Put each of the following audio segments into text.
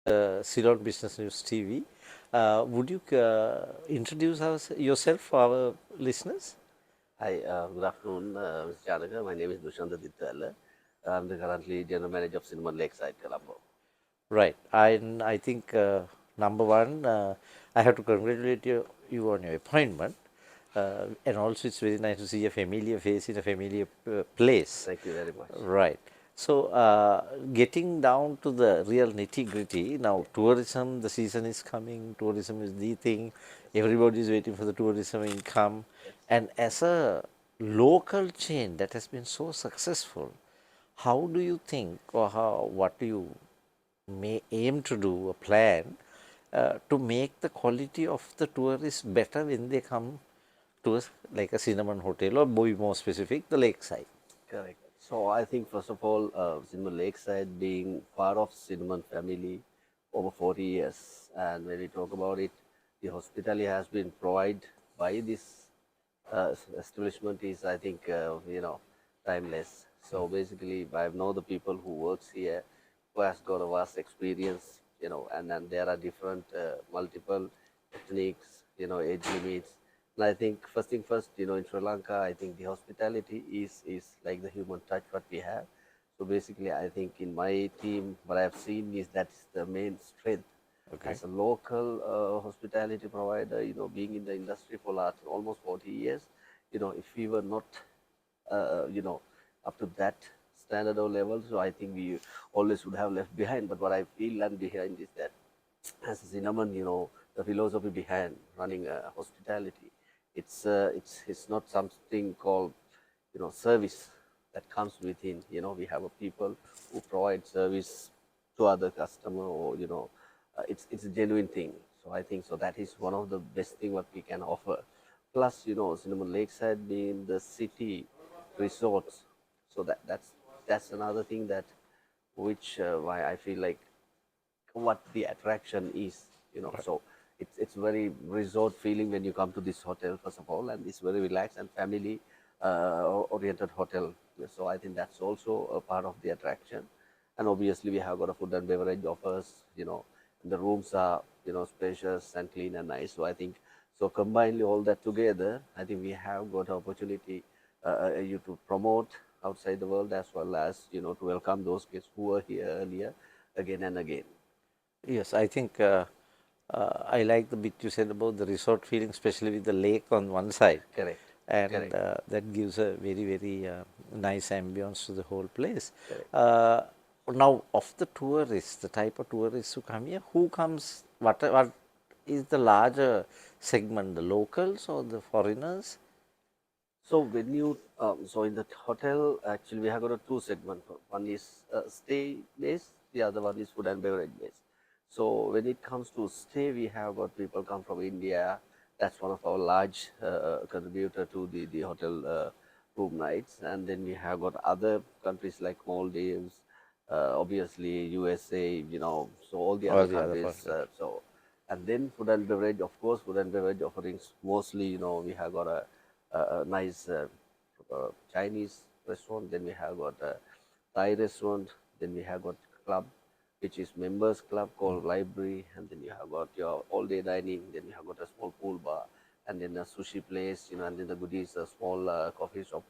Ceylon Business News TV. Would you introduce yourself for our listeners? Hi, good afternoon, Mr. Chanaka. My name is Dushyantha Tittawela. I'm the currently General Manager of Cinema Lakeside, Colombo. Right. I think number one, I have to congratulate you on your appointment. And also, it's very nice to see a familiar face in a familiar place. Thank you very much. Right. So, getting down to the real nitty gritty, now tourism, the season is coming, tourism is the thing, Yes, everybody is waiting for the tourism income. yes. And as a local chain that has been so successful, how do you think, or what do you may aim to do, a plan to make the quality of the tourists better when they come to us, like a cinnamon hotel, or be more specific, the lakeside? Correct. So I think first of all, Cinema Lakeside being part of Cinnamon family over 40 years, and when we talk about it, the hospitality has been provided by this establishment is I think timeless. So basically, I know the people who works here who has got a vast experience, and then there are different multiple ethnics, age limits. And I think first thing first, in Sri Lanka, I think the hospitality is like the human touch what we have. So basically, I think in my team, what I've seen is that's the main strength Okay. as a local hospitality provider, being in the industry for last almost 40 years, if we were not, up to that standard or level, so I think we always would have left behind. But what I feel and behind is that as a cinnamon, the philosophy behind running a hospitality, it's not something called, service that comes within. We have a people who provide service to other customer, or it's a genuine thing. So I think so that is one of the best thing what we can offer. Plus, Cinnamon Lakeside being the city resorts, so that's another thing that which why I feel like what the attraction is, so it's very resort feeling when you come to this hotel first of all, and it's very relaxed and family oriented hotel. So I think that's also a part of the attraction. And obviously we have got a food and beverage offers, and the rooms are, spacious and clean and nice. So I think so combined all that together, I think we have got opportunity you to promote outside the world, as well as, to welcome those guests who were here earlier again and again. Yes, I think I like the bit you said about the resort feeling, especially with the lake on one side, Correct. and Correct. that gives a very, very nice ambience to the whole place. Correct. Uh, Now, of the tourists, the type of tourists who come here, who comes, what is the larger segment, the locals or the foreigners? So when you so in the hotel, actually we have got a two segment. One is stay based, the other one is food and beverage based. So when it comes to stay, we have got people come from India. That's one of our large contributor to the hotel room nights. And then we have got other countries like Maldives, obviously USA, so all the other Or the other countries. foreigners? And then food and beverage, of course, food and beverage offerings mostly, we have got a nice Chinese restaurant. Then we have got a Thai restaurant. Then we have got club, which is members club called library. And then you have got your all day dining. Then you have got a small pool bar, and then a sushi place, and then the goodies, a small coffee shop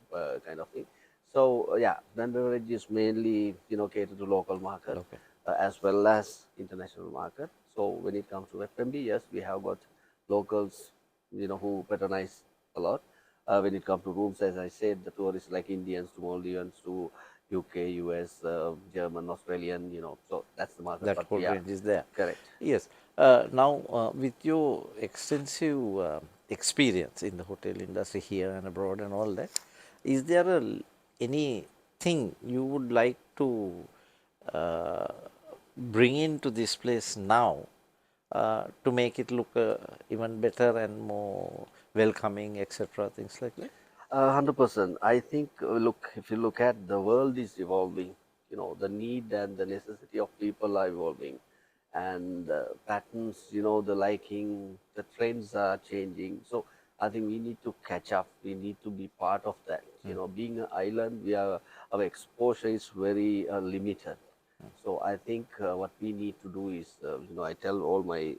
kind of thing. So yeah, then beverage is mainly, catered to local market Okay. as well as international market. So when it comes to F&B, yes, we have got locals, who patronize a lot. When it comes to rooms, as I said, the tourists like Indians to Maldivians to UK, US, German, Australian, so that's the market. That But whole yeah, range is there. correct. Yes. Now, with your extensive experience in the hotel industry here and abroad and all that, is there anything you would like to uh, bring into this place now to make it look even better and more welcoming, etc., things like that? 100%. I think, look, if you look at the world is evolving, the need and the necessity of people are evolving, and patterns, the liking, the trends are changing. So I think we need to catch up. We need to be part of that. Being an island, our exposure is very limited. So I think what we need to do is, I tell all my,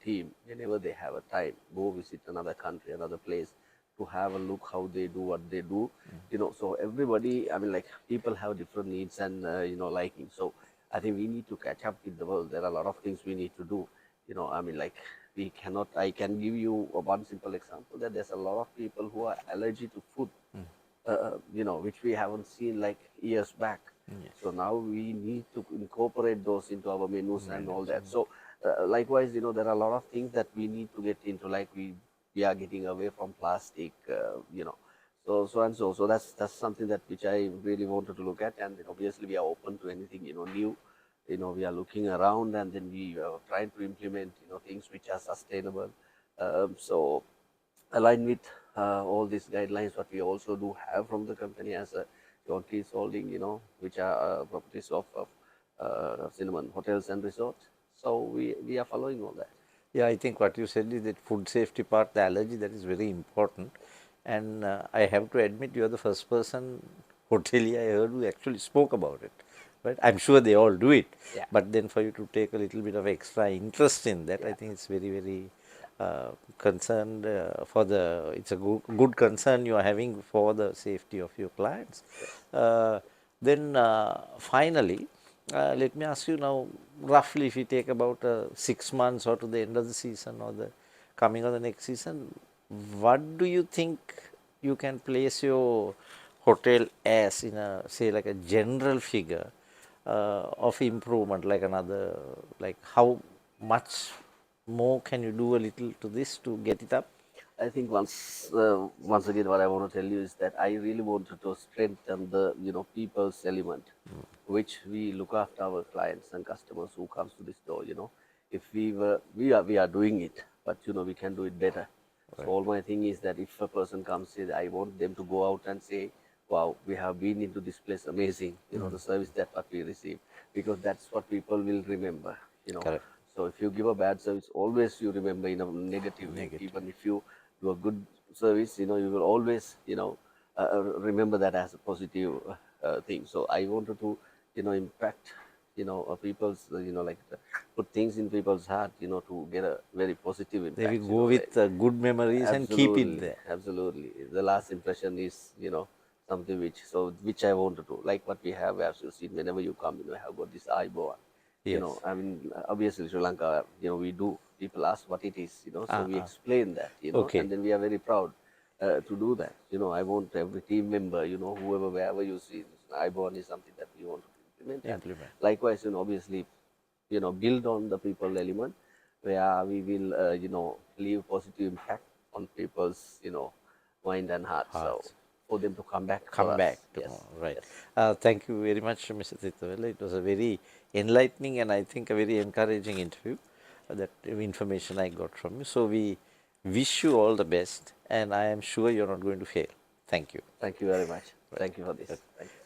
team, whenever they have a time, go visit another country, another place, to have a look how they do what they do. So everybody, I mean, like people have different needs and liking. So I think we need to catch up with the world. There are a lot of things we need to do. I mean, like we cannot. I can give you one simple example that there's a lot of people who are allergic to food, which we haven't seen like years back. Yes. So now we need to incorporate those into our menus and all Menus. that. So likewise, there are a lot of things that we need to get into, like we are getting away from plastic, so and so. So that's something that which I really wanted to look at, and obviously we are open to anything new. We are looking around, and then we are trying to implement things which are sustainable. So align with all these guidelines what we also do have from the company as a John Keys Holding, which are properties of Cinnamon Hotels and Resorts. So we are following all that. Yeah, I think what you said is that food safety part, the allergy, that is very important. And I have to admit, you are the first person, hotelier, I heard who actually spoke about it. Right? I'm sure they all do it. Yeah. But then for you to take a little bit of extra interest in that, I Yeah. think it's very, very concerned for the, it's a good concern you are having for the safety of your clients. Yes. Then finally, let me ask you now, roughly if you take about 6 months or to the end of the season or the coming of the next season, what do you think you can place your hotel as in a, say, like a general figure of improvement, like another, like how much more can you do a little to this to get it up? I think once again, what I want to tell you is that I really wanted to strengthen the people's element, which we look after our clients and customers who comes to this door. If we are doing it, but we can do it better. So all my thing is that if a person comes here, I want them to go out and say, "Wow, we have been into this place, amazing." The service that what we receive, because that's what people will remember. You know, Correct. so if you give a bad service, always you remember in a negative way. Negative. Even if you do a good service, you will always, remember that as a positive thing. So I wanted to, impact, people's, like put things in people's heart, to get a very positive They will impact. go with good memories and keep it Absolutely, there. absolutely. The last impression is, something which I want to do. Like what we have, as you see, whenever you come, have got this eyeball. Yes. I mean, obviously Sri Lanka, we do. People ask what it is, so we explain that, Okay. and then we are very proud to do that. I want every team member, whoever, wherever you see, eyeball is something that we want to implement. And Implement. likewise, obviously, build on the people element where we will, leave positive impact on people's, mind and heart. So Hearts. for them to come back for Come back us. Yes, tomorrow. Right. yes. Thank you very much, Mr. Tittawala. It was a very enlightening and I think a very encouraging interview. That information I got from you. So we wish you all the best, and I am sure you're not going to fail. Thank you. Thank you very much. Right. Thank you for this. Okay. Thank you.